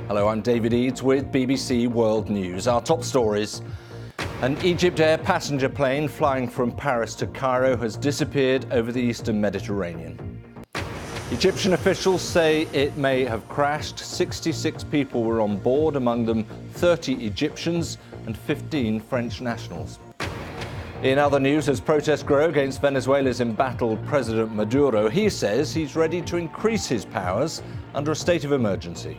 Hello, I'm David Eads with BBC World News. Our top stories. An EgyptAir passenger plane flying from Paris to Cairo has disappeared over the eastern Mediterranean. Egyptian officials say it may have crashed. 66 people were on board, among them 30 Egyptians and 15 French nationals. In other news, as protests grow against Venezuela's embattled President Maduro, he says he's ready to increase his powers under a state of emergency.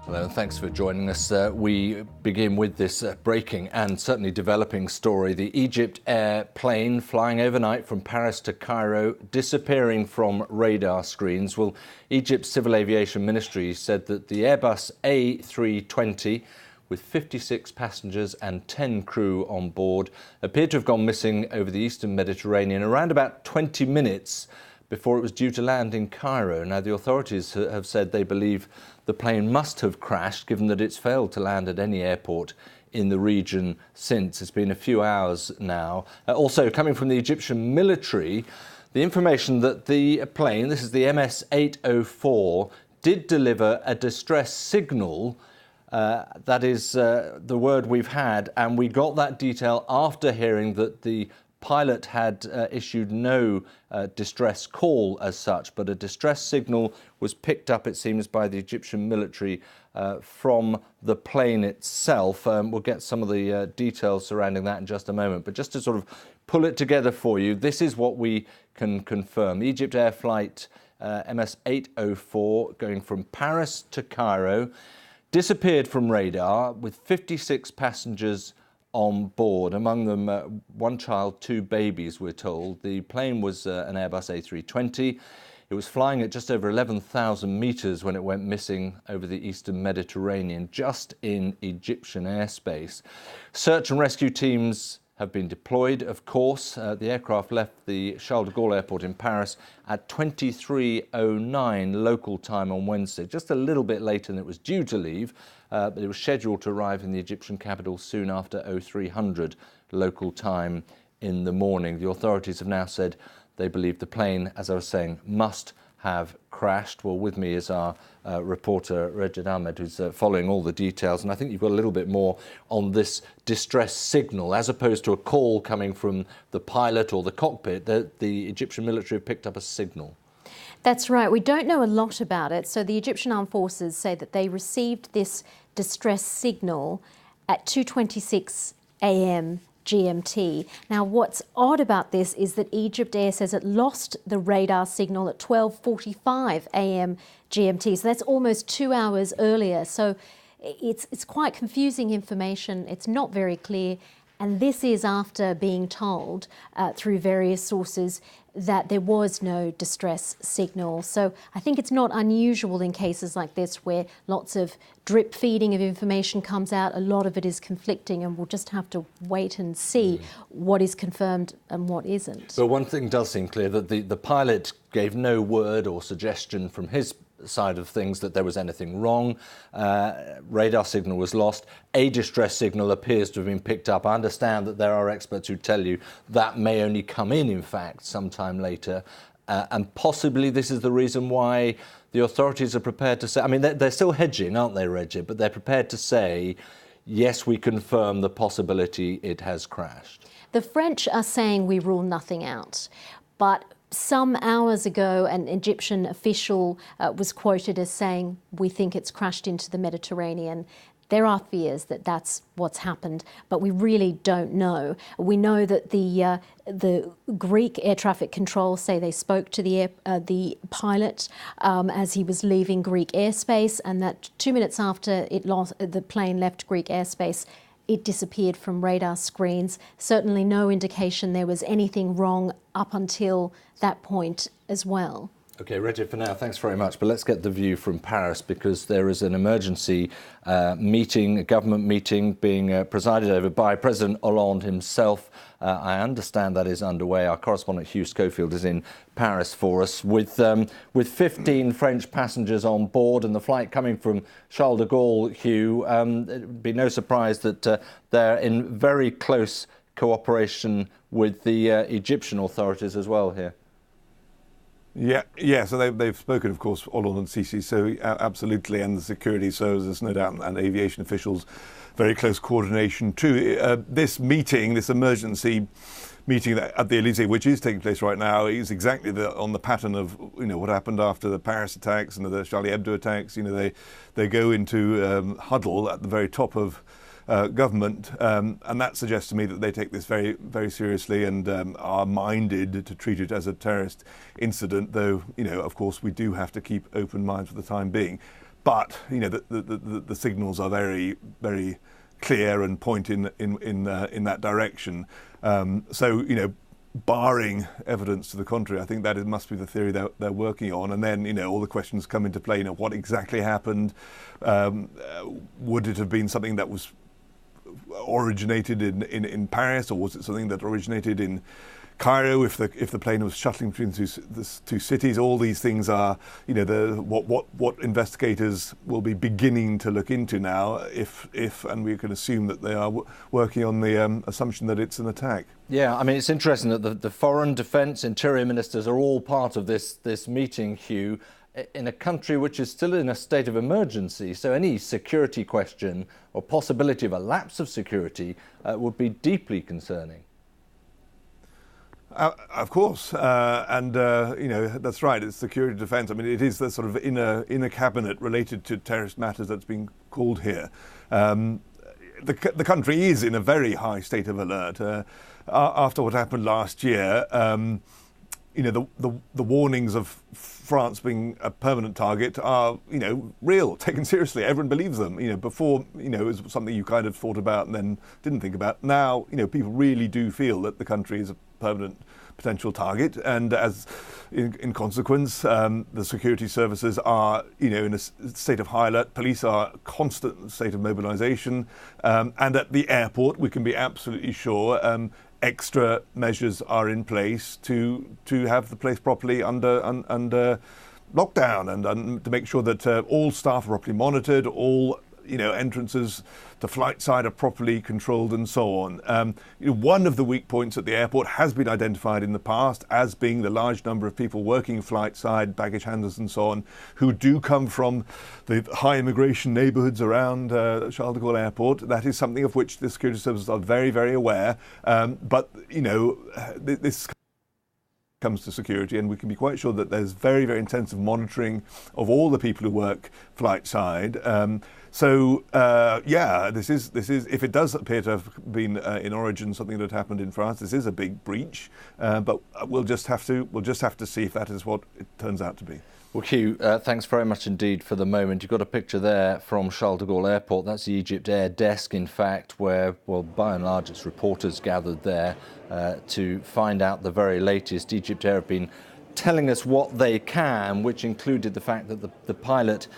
Hello, and thanks for joining us. We begin with this breaking and certainly developing story. The EgyptAir plane flying overnight from Paris to Cairo, disappearing from radar screens. Well, Egypt's Civil Aviation Ministry said that the Airbus A320, with 56 passengers and 10 crew on board, appeared to have gone missing over the eastern Mediterranean around about 20 minutes before it was due to land in Cairo. Now, the authorities have said they believe the plane must have crashed, given that it's failed to land at any airport in the region since. It's been a few hours now. Also, coming from the Egyptian military, the information that the plane, this is the MS804, did deliver a distress signal. That is the word we've had, and we got that detail after hearing that the pilot had issued no distress call as such, but a distress signal was picked up, it seems, by the Egyptian military from the plane itself. We'll get some of the details surrounding that in just a moment, but just to sort of pull it together for you, this is what we can confirm. EgyptAir flight MS804 going from Paris to Cairo disappeared from radar with 56 passengers on board, among them one child, two babies, we're told. The plane was an Airbus A320. It was flying at just over 11,000 metres when it went missing over the eastern Mediterranean, just in Egyptian airspace. Search and rescue teams have been deployed, of course. The aircraft left the Charles de Gaulle airport in Paris at 23:09 local time on Wednesday, just a little bit later than it was due to leave, but it was scheduled to arrive in the Egyptian capital soon after 0300 local time in the morning. The authorities have now said they believe the plane, as I was saying, must have crashed. Well, with me is our reporter, Rejid Ahmed, who's following all the details. And I think you've got a little bit more on this distress signal, as opposed to a call coming from the pilot or the cockpit. The Egyptian military have picked up a signal. That's right. We don't know a lot about it. So the Egyptian Armed Forces say that they received this distress signal at 2:26 a.m. GMT. Now, what's odd about this is that EgyptAir says it lost the radar signal at 12:45 a.m. GMT. So that's almost 2 hours earlier. So it's quite confusing information. It's not very clear. And this is after being told through various sources that there was no distress signal. So I think it's not unusual in cases like this where lots of drip feeding of information comes out. A lot of it is conflicting, and we'll just have to wait and see what is confirmed and what isn't. But one thing does seem clear, that the pilot gave no word or suggestion from his side of things that there was anything wrong. Radar signal was lost. A distress signal appears to have been picked up. I understand that there are experts who tell you that may only come in fact, sometime later. And possibly this is the reason why the authorities are prepared to say, I mean, they're still hedging, aren't they, Reggie? But they're prepared to say, yes, we confirm the possibility it has crashed. The French are saying we rule nothing out. But some hours ago, an Egyptian official was quoted as saying, we think it's crashed into the Mediterranean. There are fears that that's what's happened, but we really don't know. We know that the Greek air traffic control say they spoke to the pilot as he was leaving Greek airspace, and that 2 minutes after the plane left Greek airspace, it disappeared from radar screens. Certainly no indication there was anything wrong up until that point as well. OK, Reggie, for now, thanks very much. But let's get the view from Paris, because there is an emergency meeting, a government meeting, being presided over by President Hollande himself. I understand that is underway. Our correspondent Hugh Schofield is in Paris for us, with 15 French passengers on board, and the flight coming from Charles de Gaulle, Hugh. It would be no surprise that they're in very close cooperation with the Egyptian authorities as well here. Yeah. So they've spoken, of course, Hollande and Sisi. So absolutely, and the security services, no doubt, and aviation officials, very close coordination too. This meeting, this emergency meeting at the Elysee, which is taking place right now, is exactly on the pattern of what happened after the Paris attacks and the Charlie Hebdo attacks. They go into huddle at the very top of government, and that suggests to me that they take this very, very seriously and are minded to treat it as a terrorist incident. Though, of course, we do have to keep open minds for the time being. But the signals are very, very clear and point in that direction. So barring evidence to the contrary, I think that it must be the theory they're working on. And then, all the questions come into play. What exactly happened? Would it have been something that was originated in Paris, or was it something that originated in Cairo? If the plane was shuttling between the two cities, all these things are, what investigators will be beginning to look into now. If and we can assume that they are working on the assumption that it's an attack. Yeah, I mean, it's interesting that the foreign, defence, interior ministers are all part of this meeting, Hugh, in a country which is still in a state of emergency. So any security question or possibility of a lapse of security would be deeply concerning. Of course, and that's right. It's security defence. I mean, it is the sort of inner cabinet related to terrorist matters that's been called here. The country is in a very high state of alert after what happened last year. The warnings of France being a permanent target are, real, taken seriously. Everyone believes them. Before, it was something you kind of thought about and then didn't think about. Now, people really do feel that the country is a permanent potential target, and as in consequence, the security services are, in a state of high alert. Police are constant state of mobilisation, and at the airport, we can be absolutely sure. Extra measures are in place to have the place properly under lockdown, and to make sure that all staff are properly monitored, all entrances to flight side are properly controlled, and so on. One of the weak points at the airport has been identified in the past as being the large number of people working flight side, baggage handlers and so on, who do come from the high immigration neighbourhoods around Charles de Gaulle Airport. That is something of which the security services are very, very aware. But this comes to security, and we can be quite sure that there's very, very intensive monitoring of all the people who work flight side. This is if it does appear to have been in origin something that happened in France, this is a big breach. But we'll just have to see if that is what it turns out to be. Well, Hugh, thanks very much indeed for the moment. You've got a picture there from Charles de Gaulle Airport. That's the EgyptAir desk, in fact, where, well, by and large, it's reporters gathered there to find out the very latest. EgyptAir have been telling us what they can, which included the fact that the pilot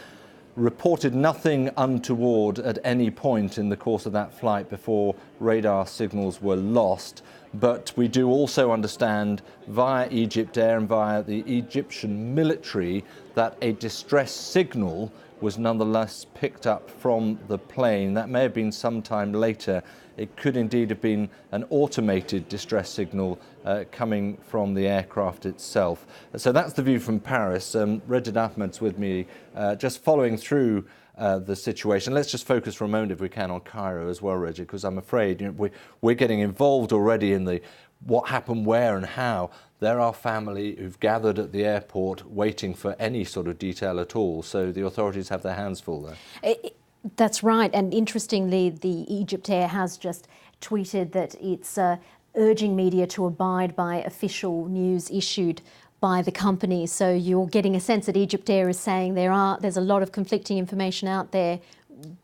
reported nothing untoward at any point in the course of that flight before radar signals were lost. But we do also understand via EgyptAir and via the Egyptian military that a distress signal was nonetheless picked up from the plane. That may have been some time later. It could indeed have been an automated distress signal coming from the aircraft itself. So that's the view from Paris. Rejid Ahmed's with me, just following through the situation. Let's just focus for a moment, if we can, on Cairo as well, Reggie, because I'm afraid we're getting involved already in the what happened where and how. There are family who've gathered at the airport waiting for any sort of detail at all. So the authorities have their hands full there. That's right. And interestingly, the EgyptAir has just tweeted that it's urging media to abide by official news issued by the company. So you're getting a sense that EgyptAir is saying there's a lot of conflicting information out there.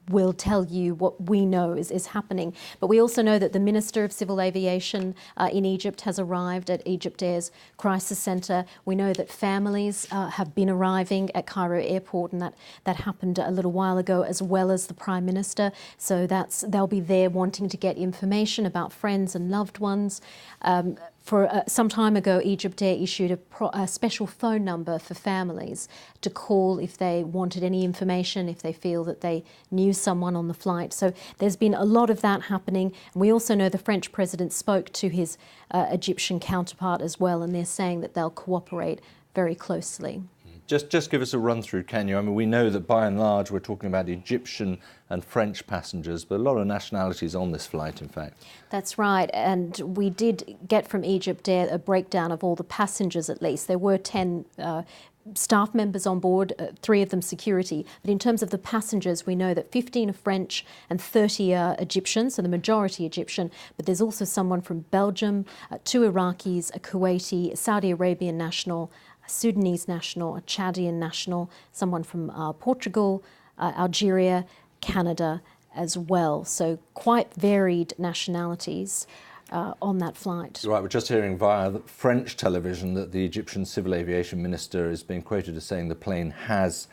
will tell you what we know is happening. But we also know that the Minister of Civil Aviation in Egypt has arrived at EgyptAir's crisis centre. We know that families have been arriving at Cairo Airport, and that happened a little while ago, as well as the Prime Minister. So they'll be there wanting to get information about friends and loved ones. Some time ago, EgyptAir issued a special phone number for families to call if they wanted any information, if they feel that they knew someone on the flight. So there's been a lot of that happening. And we also know the French president spoke to his Egyptian counterpart as well, and they're saying that they'll cooperate very closely. Just give us a run through, can you? I mean, we know that by and large we're talking about Egyptian and French passengers, but a lot of nationalities on this flight, in fact. That's right, and we did get from EgyptAir a breakdown of all the passengers at least. There were 10 staff members on board, 3 of them security. But in terms of the passengers, we know that 15 are French and 30 are Egyptian, so the majority Egyptian. But there's also someone from Belgium, 2 Iraqis, a Kuwaiti, a Saudi Arabian national, a Sudanese national, a Chadian national, someone from Portugal, Algeria, Canada as well. So quite varied nationalities on that flight. Right, we're just hearing via the French television that the Egyptian Civil Aviation Minister is being quoted as saying the plane has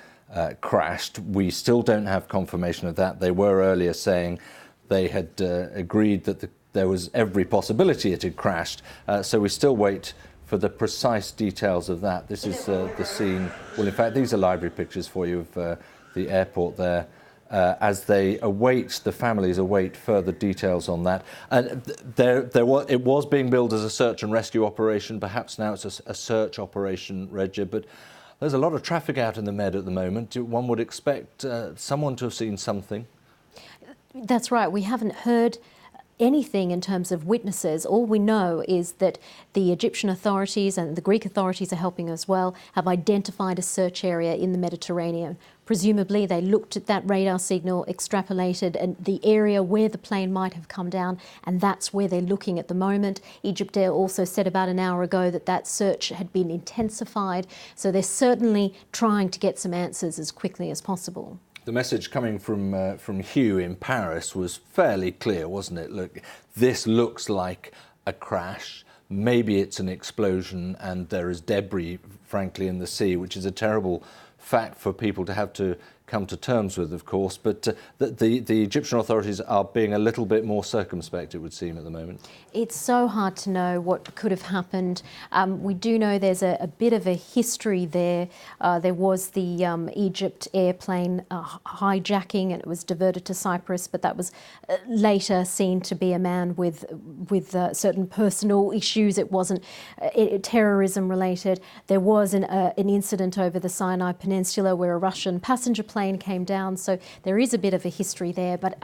crashed. We still don't have confirmation of that. They were earlier saying they had agreed that there was every possibility it had crashed. So we still wait for the precise details of that. This is the scene. Well, in fact, these are library pictures for you of the airport there. As they await, the families await further details on that. And it was being billed as a search and rescue operation. Perhaps now it's a search operation, Regia, but there's a lot of traffic out in the Med at the moment. One would expect someone to have seen something. That's right. We haven't heard anything in terms of witnesses. All we know is that the Egyptian authorities and the Greek authorities are helping as well, have identified a search area in the Mediterranean. Presumably they looked at that radar signal, extrapolated and the area where the plane might have come down, and that's where they're looking at the moment. EgyptAir also said about an hour ago that search had been intensified, so they're certainly trying to get some answers as quickly as possible. The message coming from Hugh in Paris was fairly clear, wasn't it? Look, this looks like a crash. Maybe it's an explosion and there is debris, frankly, in the sea, which is a terrible fact for people to have to come to terms with, of course. But the Egyptian authorities are being a little bit more circumspect, it would seem, at the moment. It's so hard to know what could have happened. We do know there's a bit of a history there. There was the Egypt airplane hijacking, and it was diverted to Cyprus, but that was later seen to be a man with certain personal issues. It wasn't terrorism related. There was an incident over the Sinai Peninsula where a Russian passenger plane came down, so there is a bit of a history there, but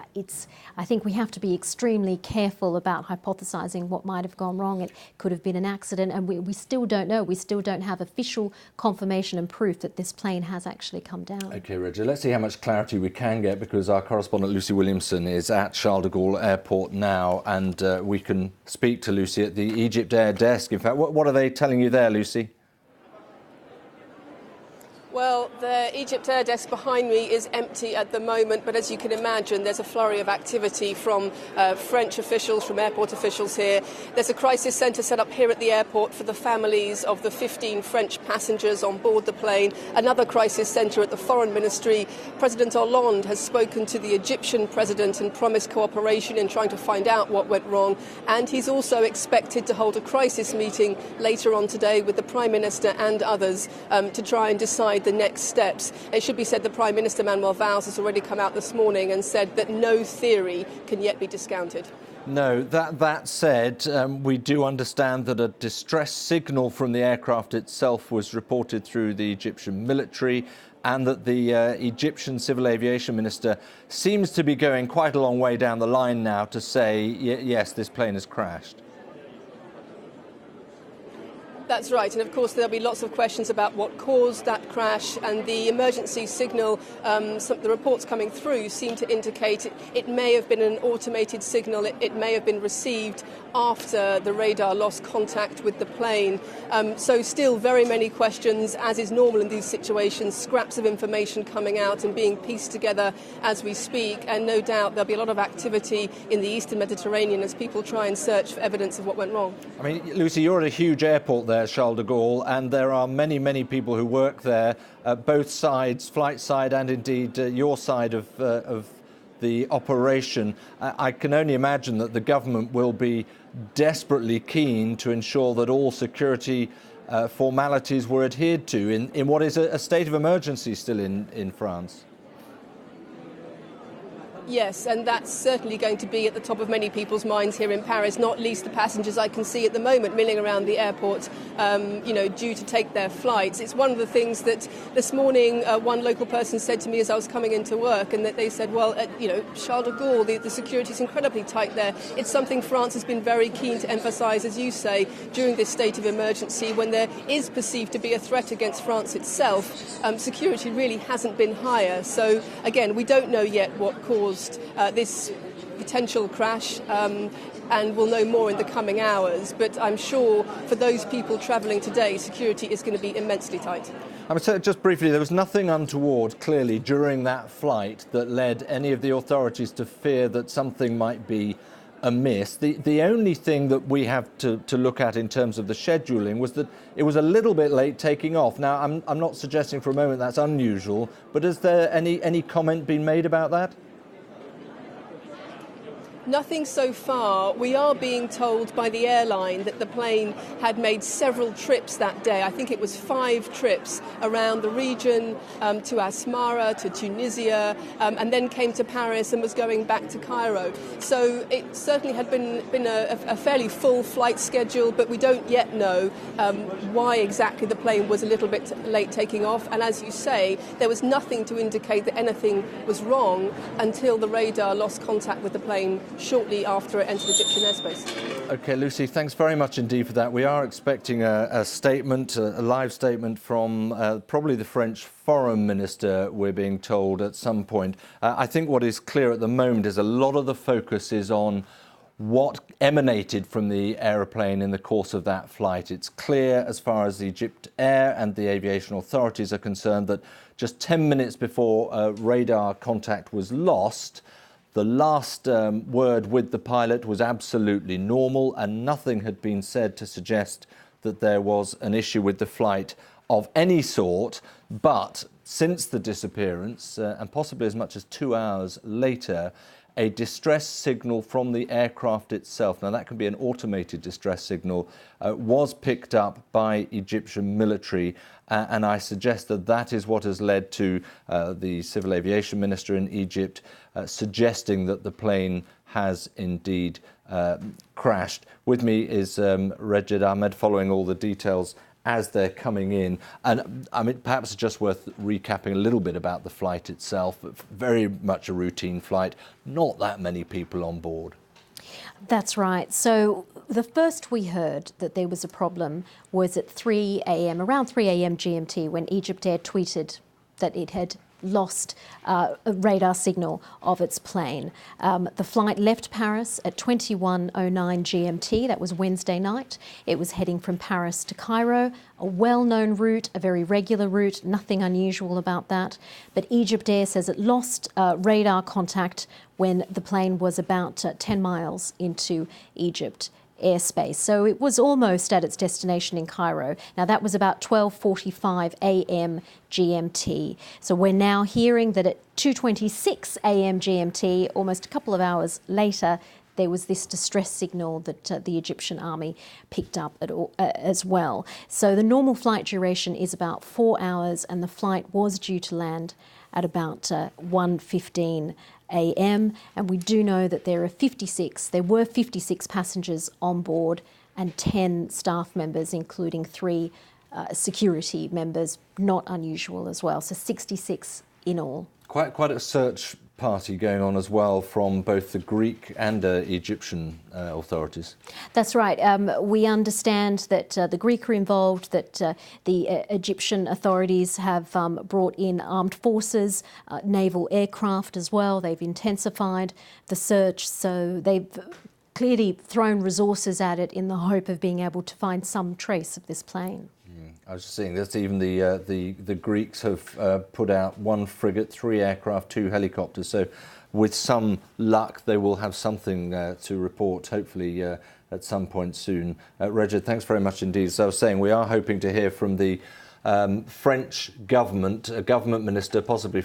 I think we have to be extremely careful about hypothesising what might have gone wrong. It could have been an accident, and we still don't know. We still don't have official confirmation and proof that this plane has actually come down. OK, Regia, let's see how much clarity we can get, because our correspondent Lucy Williamson is at Charles de Gaulle Airport now, and we can speak to Lucy at the EgyptAir desk. In fact, what are they telling you there, Lucy? Well, the EgyptAir desk behind me is empty at the moment, but as you can imagine, there's a flurry of activity from French officials, from airport officials here. There's a crisis centre set up here at the airport for the families of the 15 French passengers on board the plane. Another crisis centre at the Foreign Ministry. President Hollande has spoken to the Egyptian president and promised cooperation in trying to find out what went wrong. And he's also expected to hold a crisis meeting later on today with the Prime Minister and others to try and decide the next steps. It should be said the Prime Minister, Manuel Valls, has already come out this morning and said that no theory can yet be discounted. No, that said, we do understand that a distress signal from the aircraft itself was reported through the Egyptian military, and that the Egyptian Civil Aviation Minister seems to be going quite a long way down the line now to say, yes, this plane has crashed. That's right, and of course there'll be lots of questions about what caused that crash, and the emergency signal, the reports coming through seem to indicate it may have been an automated signal, it may have been received after the radar lost contact with the plane. So still very many questions, as is normal in these situations, scraps of information coming out and being pieced together as we speak, and no doubt there'll be a lot of activity in the eastern Mediterranean as people try and search for evidence of what went wrong. I mean, Lucy, you're at a huge airport there, Charles de Gaulle, and there are many, many people who work there, both sides, flight side and indeed your side of the operation. I can only imagine that the government will be desperately keen to ensure that all security formalities were adhered to in what is a state of emergency still in France. Yes, and that's certainly going to be at the top of many people's minds here in Paris, not least the passengers I can see at the moment milling around the airport, due to take their flights. It's one of the things that this morning one local person said to me as I was coming into work, and that they said, well, Charles de Gaulle, the security is incredibly tight there. It's something France has been very keen to emphasise, as you say, during this state of emergency, when there is perceived to be a threat against France itself. Security really hasn't been higher. So, again, we don't know yet what caused this potential crash, and we'll know more in the coming hours. But I'm sure for those people travelling today, security is going to be immensely tight. I would say just briefly, there was nothing untoward, clearly, during that flight that led any of the authorities to fear that something might be amiss. The only thing that we have to look at in terms of the scheduling was that it was a little bit late taking off. Now, I'm not suggesting for a moment that's unusual, but has there any comment been made about that? Nothing so far. We are being told by the airline that the plane had made several trips that day. I think it was 5 trips around the region, to Asmara, to Tunisia, and then came to Paris and was going back to Cairo. So it certainly had been a fairly full flight schedule, but we don't yet know why exactly the plane was a little bit late taking off. And as you say, there was nothing to indicate that anything was wrong until the radar lost contact with the plane shortly after it entered Egyptian airspace. OK, Lucy, thanks very much indeed for that. We are expecting a statement, a live statement from probably the French foreign minister, we're being told, at some point. I think what is clear at the moment is a lot of the focus is on what emanated from the aeroplane in the course of that flight. It's clear, as far as the EgyptAir and the aviation authorities are concerned, that just 10 minutes before radar contact was lost, the last word with the pilot was absolutely normal, and nothing had been said to suggest that there was an issue with the flight of any sort. But since the disappearance, and possibly as much as 2 hours later, a distress signal from the aircraft itself, now that can be an automated distress signal, was picked up by Egyptian military. And I suggest that that is what has led to the civil aviation minister in Egypt suggesting that the plane has indeed crashed. With me is Rejid Ahmed, following all the details as they're coming in. And I mean, perhaps it's just worth recapping a little bit about the flight itself. Very much a routine flight, not that many people on board. That's right. So the first we heard that there was a problem was at 3 a.m., around 3 a.m. GMT, when EgyptAir tweeted that it had lost a radar signal of its plane. The flight left Paris at 21:09 GMT. That was Wednesday night. It was heading from Paris to Cairo, a well-known route, a very regular route, nothing unusual about that. But EgyptAir says it lost radar contact when the plane was about 10 miles into Egypt airspace. So it was almost at its destination in Cairo. Now that was about 12:45 a.m. GMT. So we're now hearing that at 2:26 a.m. GMT, almost a couple of hours later, there was this distress signal that the Egyptian army picked up as well. So the normal flight duration is about 4 hours, and the flight was due to land at about 1:15 a.m. And we do know that there were 56 passengers on board and 10 staff members, including 3 security members, not unusual as well. So 66 in all. Quite a search party going on as well from both the Greek and Egyptian authorities. That's right. We understand that the Greek are involved, that the Egyptian authorities have brought in armed forces, naval aircraft as well. They've intensified the search, so they've clearly thrown resources at it in the hope of being able to find some trace of this plane. I was just seeing that even the Greeks have put out 1 frigate, 3 aircraft, 2 helicopters. So with some luck, they will have something to report, hopefully at some point soon. Regid, thanks very much indeed. As I was saying, we are hoping to hear from the French government, a government minister, possibly